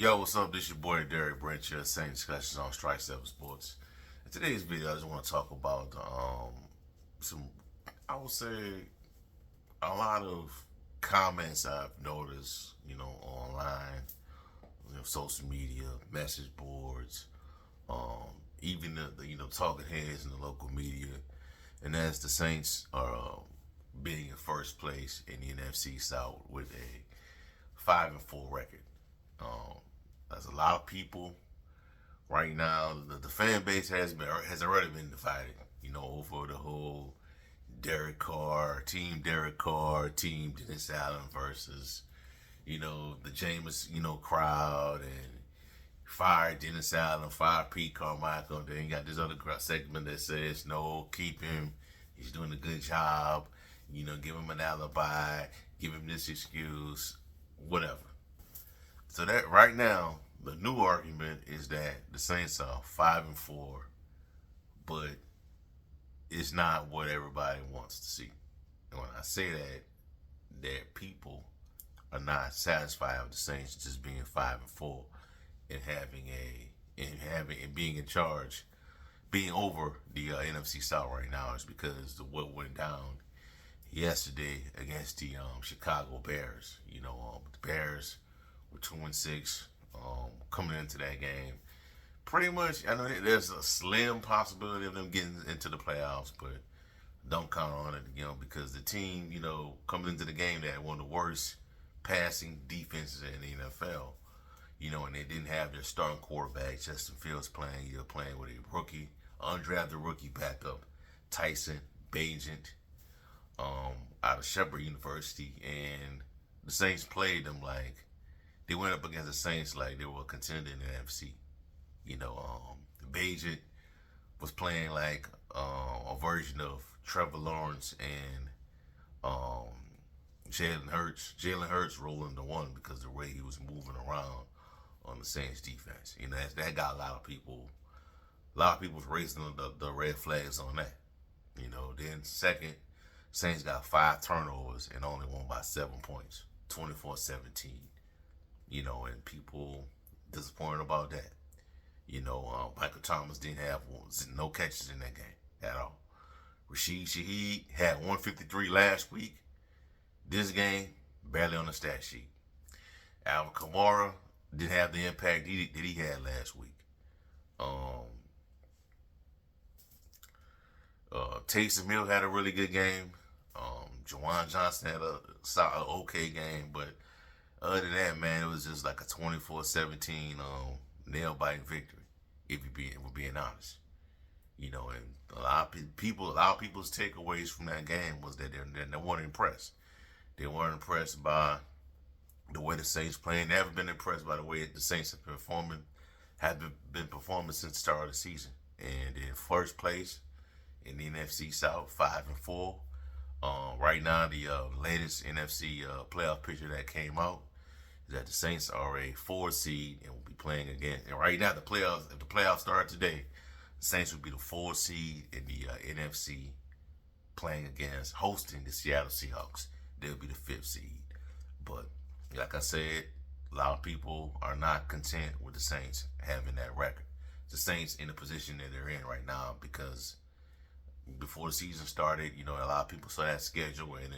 Yo, what's up? This your boy Derek Branch, your same discussions on Strike 7 Sports. In today's video, I just want to talk about some, I would say, a lot of comments I've noticed, online, social media, message boards, even the talking heads in the local media, and that's the Saints are being in first place in the NFC South with a 5-4 record. Um, there's a lot of people right now. The fan base has already been divided. Over the whole Derek Carr, team Dennis Allen versus the Jameis crowd and fire Dennis Allen, fire Pete Carmichael. Then you got this other segment that says no, keep him. He's doing a good job. Give him an alibi, give him this excuse, whatever. So that right now, the new argument is that the Saints are 5-4, but it's not what everybody wants to see. And when I say that people are not satisfied with the Saints just being 5-4 and being in charge, being over the NFC South right now is because of what went down yesterday against the Chicago Bears. The Bears were 2-6 coming into that game. Pretty much, I know there's a slim possibility of them getting into the playoffs, but don't count on it, because the team, coming into the game, they had one of the worst passing defenses in the NFL. And they didn't have their starting quarterback, Justin Fields, playing. You're playing with a rookie, undrafted rookie backup, Tyson Bagent, out of Shepherd University, and the Saints played them like they went up against the Saints like they were a contender in the NFC. Bagent was playing like a version of Trevor Lawrence and Jalen Hurts. Jalen Hurts rolling the one because the way he was moving around on the Saints defense. That got a lot of people raising the red flags on that. Then second, Saints got 5 turnovers and only won by 7 points, 24-17. And people disappointed about that. Michael Thomas didn't have no catches in that game at all. Rashid Shaheed had 153 last week. This game, barely on the stat sheet. Alvin Kamara didn't have the impact that he had last week. Taysom Hill had a really good game. Juwan Johnson had a solid, okay game, but other than that, man, it was just like a 24-17 nail-biting victory, if we're being honest. And a lot of people's takeaways from that game was that they weren't impressed. They weren't impressed by the way the Saints playing. They haven't been impressed by the way the Saints have been performing since the start of the season. And in first place in the NFC South, 5-4. Right now, the latest NFC playoff picture that came out is that the Saints are a 4 seed and will be playing again. And right now, if the playoffs start today, the Saints will be the 4 seed in the NFC, hosting the Seattle Seahawks. They'll be the 5th seed. But like I said, a lot of people are not content with the Saints having that record. The Saints in the position that they're in right now because before the season started, a lot of people saw that schedule and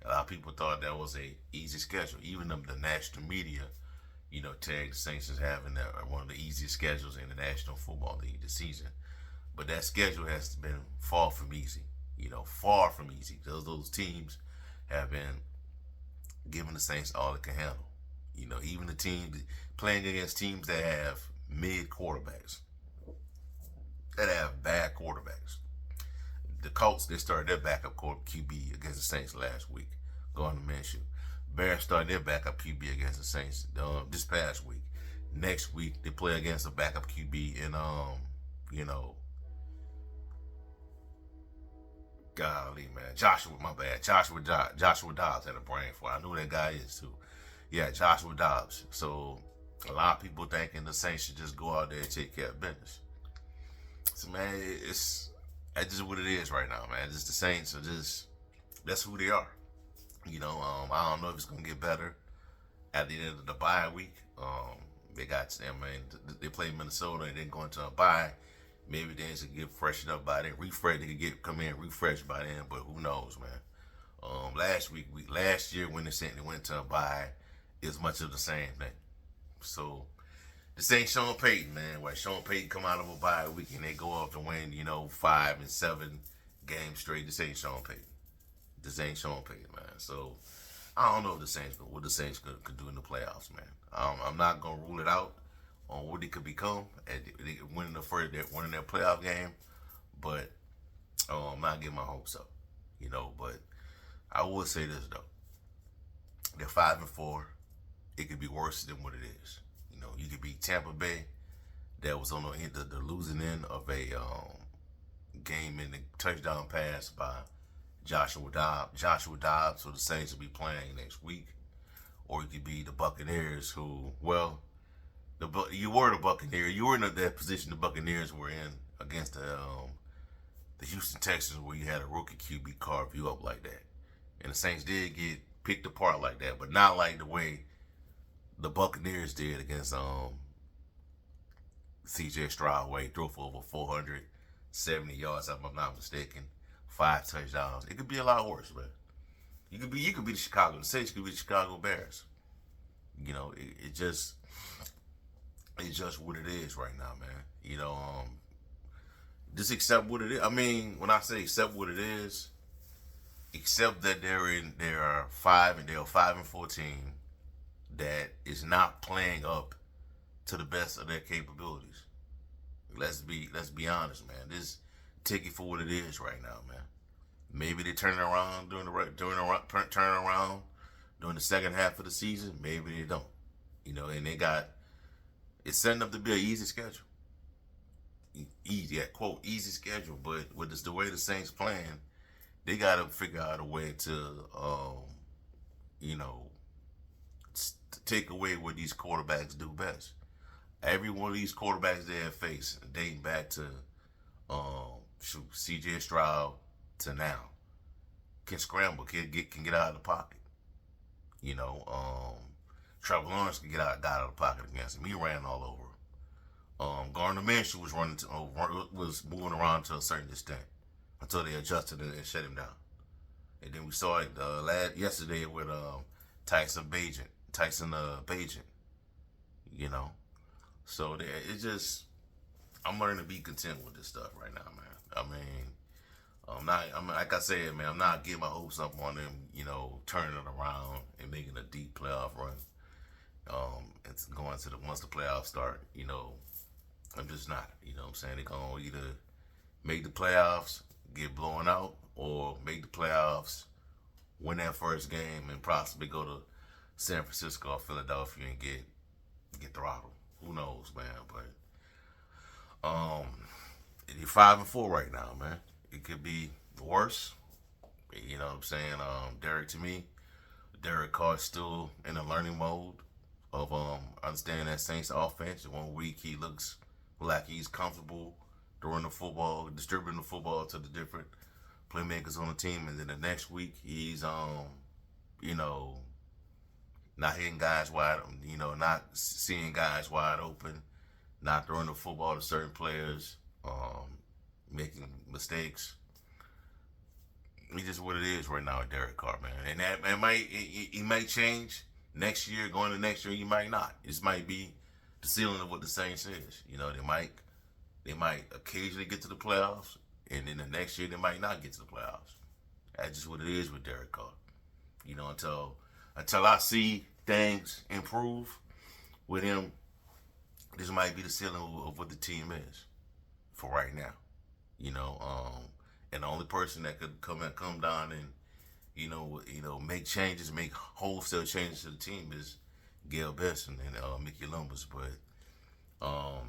a lot of people thought that was a easy schedule. Even the national media, tagged the Saints as having one of the easiest schedules in the National Football League this season. But that schedule has been far from easy. Far from easy. Those teams have been giving the Saints all it can handle. Even the teams playing against teams that have mid quarterbacks, that have bad quarterbacks. The Colts, they started their backup QB against the Saints last week, going to Minshew. Bears started their backup QB against the Saints this past week. Next week, they play against a backup QB in, golly, man. Joshua Dobbs had a brain for it. I know who that guy is, too. Yeah, Joshua Dobbs. So, a lot of people thinking the Saints should just go out there and take care of business. So, man, that's just what it is right now, man. Just the Saints are that's who they are. I don't know if it's going to get better at the end of the bye week. they play Minnesota and then go into a bye. Maybe they should get freshened up by then, refresh. They could come in refreshed by then, but who knows, man? Last year when they went to a bye, it's much of the same thing. So this ain't Sean Payton, man. Where Sean Payton come out of a bye week and they go off to win, 5 and 7 games straight. This ain't Sean Payton. This ain't Sean Payton, man. So I don't know what the Saints could do in the playoffs, man. I'm not gonna rule it out on what they could become at winning their playoff game, but I'm not getting my hopes up, But I will say this though: they're 5-4. It could be worse than what it is. You could beat Tampa Bay, that was on the losing end of a game in the touchdown pass by Joshua Dobbs, so the Saints will be playing next week. Or you could be the Buccaneers, who, you were the Buccaneers. You were in that position the Buccaneers were in against the Houston Texans, where you had a rookie QB carve you up like that. And the Saints did get picked apart like that, but not like the way the Buccaneers did against C.J. Stroud, where he threw for over 470 yards, if I'm not mistaken, 5 touchdowns. It could be a lot worse, man. You could be the Chicago. The Saints could be the Chicago Bears. It's just what it is right now, man. Just accept what it is. I mean, when I say accept what it is, accept that they're 5-4 team that is not playing up to the best of their capabilities. Let's be honest, man. Just take it for what it is right now, man. Maybe they turn it around during the second half of the season. Maybe they don't. And it's setting up to be an easy schedule. Quote, easy schedule. But with the way the Saints playing, they got to figure out a way to, take away what these quarterbacks do best. Every one of these quarterbacks they have faced, dating back to C.J. Stroud to now, can scramble, can get out of the pocket. Trevor Lawrence got out of the pocket against him. He ran all over him. Gardner Minshew was moving around to a certain extent until they adjusted and shut him down. And then we saw it yesterday with Tyson Bagent. So I'm learning to be content with this stuff right now, man. Like I said, man, I'm not getting my hopes up on them, turning it around and making a deep playoff run. It's going to once the playoffs start, I'm just not, what I'm saying? They're going to either make the playoffs, get blown out, or make the playoffs, win that first game, and possibly go to San Francisco or Philadelphia and get throttled. Who knows, man? But you're 5-4 right now, man. It could be worse. You know what I'm saying? Derek Carr's still in a learning mode of understanding that Saints offense. 1 week he looks like he's comfortable throwing the football, distributing the football to the different playmakers on the team, and then the next week he's not hitting guys wide, not seeing guys wide open, not throwing the football to certain players, making mistakes. It's just what it is right now with Derek Carr, man. And he might change next year. Going to next year, he might not. This might be the ceiling of what the Saints is. They might occasionally get to the playoffs, and then the next year they might not get to the playoffs. That's just what it is with Derek Carr. Until I see things improve with him, this might be the ceiling of what the team is for right now. And the only person that could come down and make changes, make wholesale changes to the team is Gail Besson and Mickey Lumbers. But I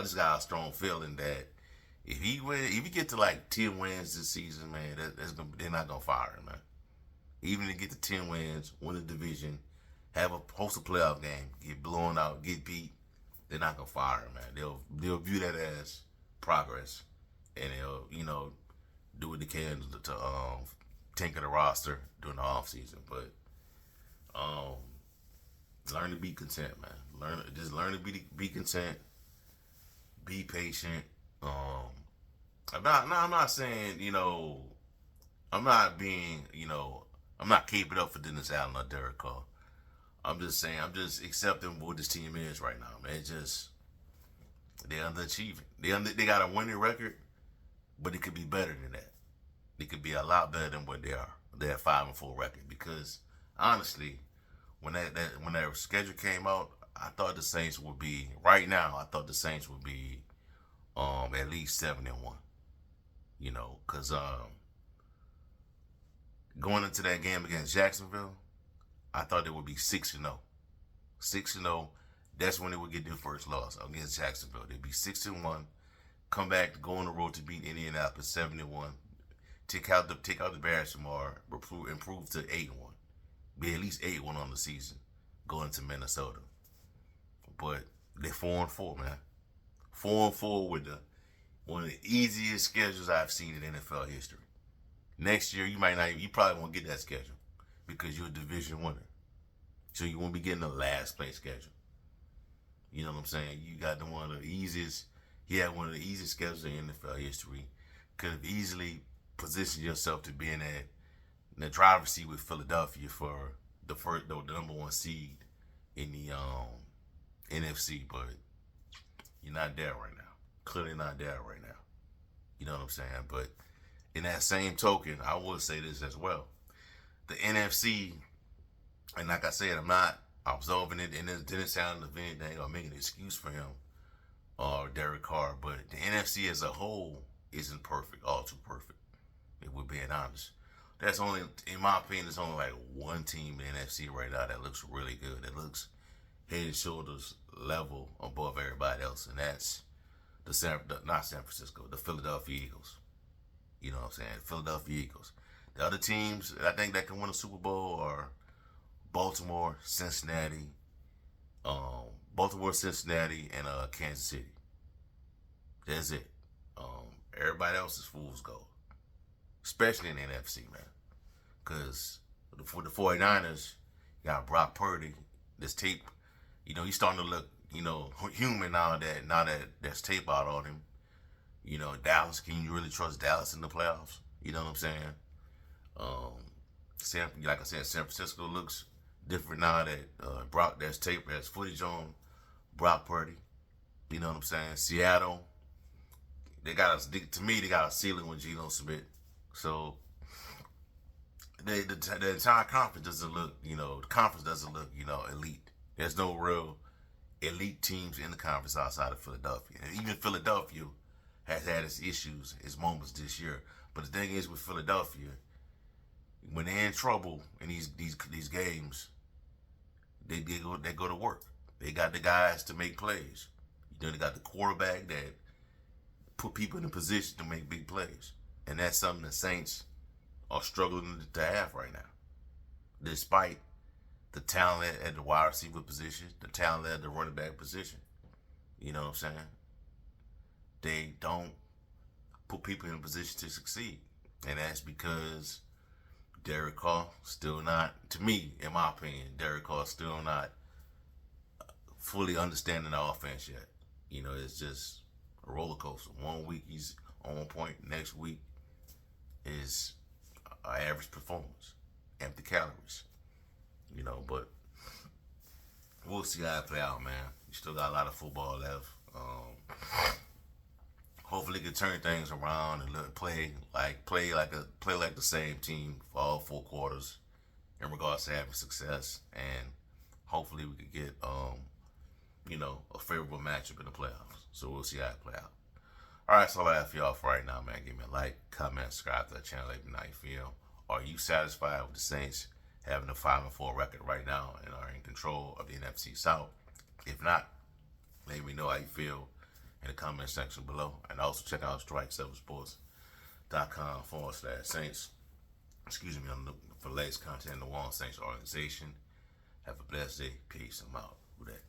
just got a strong feeling that if he get to like 10 wins this season, man, they're not gonna fire him, man. Even to get to 10 wins, win the division, host a playoff game, get blown out, get beat, they're not gonna fire him, man. They'll view that as progress, and they'll do what they can to tinker the roster during the off season. But learn to be content, man. Learn to be content. Be patient. I'm not saying, I'm not being, I'm not caping up for Dennis Allen or Derek Carr. I'm just saying, I'm just accepting what this team is right now, man. They're underachieving. They got a winning record, but it could be better than that. It could be a lot better than what they are. They're 5-4 record, because honestly, when that schedule came out, I thought the Saints would be right now. I thought the Saints would be at least 7-1. Because going into that game against Jacksonville, I thought it would be 6-0. 6-0. That's when they would get their first loss against Jacksonville. They'd be 6-1. Come back, go on the road to beat Indianapolis 7-1. Take out the Bears tomorrow. Improve to 8-1. Be at least 8-1 on the season. Going to Minnesota. But they're 4-4, man. 4-4 with one of the easiest schedules I've seen in NFL history. Next year, you probably won't get that schedule because you're a division winner. So you won't be getting the last place schedule. You know what I'm saying? You got one of the easiest schedules in NFL history. Could have easily positioned yourself to be in the driver's seat with Philadelphia for the number one seed in the NFC, but you're not there right now. Clearly not there right now. You know what I'm saying? But in that same token, I will say this as well. The NFC, and like I said, I'm not absolving it, and it didn't sound of anything or making an excuse for him or Derek Carr, but the NFC as a whole isn't perfect, all too perfect, if we're being honest. That's only, in my opinion, there's only like one team in the NFC right now that looks really good. That looks head and shoulders level above everybody else, and that's not San Francisco, the Philadelphia Eagles. You know what I'm saying? Philadelphia Eagles. The other teams I think that can win a Super Bowl are Baltimore, Cincinnati, and Kansas City. That's it. Everybody else is fool's gold, especially in the NFC, man. Because for the 49ers, you got Brock Purdy. This tape, he's starting to look, human now that there's tape out on him. Dallas, can you really trust Dallas in the playoffs? You know what I'm saying? Like I said, San Francisco looks different now that there's tape, there's footage on Brock Purdy. You know what I'm saying? Seattle, they got a ceiling with Geno Smith. So the entire conference doesn't look, elite. There's no real elite teams in the conference outside of Philadelphia. And even Philadelphia has had its issues, its moments this year. But the thing is with Philadelphia, when they're in trouble in these games, they go to work. They got the guys to make plays. They got the quarterback that put people in a position to make big plays. And that's something the Saints are struggling to have right now. Despite the talent at the wide receiver position, the talent at the running back position. You know what I'm saying? They don't put people in a position to succeed. And that's because Derek Carr still not, to me, in my opinion, Derek Carr still not fully understanding the offense yet. It's just a roller coaster. 1 week he's on point, next week is an average performance, empty calories. But we'll see how it play out, man. You still got a lot of football left. Hopefully, can turn things around and play like the same team for all 4 quarters in regards to having success, and hopefully we could get a favorable matchup in the playoffs. So we'll see how it play out. All right, so all I have for y'all for right now, man. Give me a like, comment, subscribe to the channel. Let me know how you feel. Are you satisfied with the Saints having a 5-4 record right now and are in control of the NFC South? If not, let me know how you feel in the comment section below. And also check out strike7sports.com/Saints. For the latest content in the One Saints organization. Have a blessed day. Peace. I'm out. With that.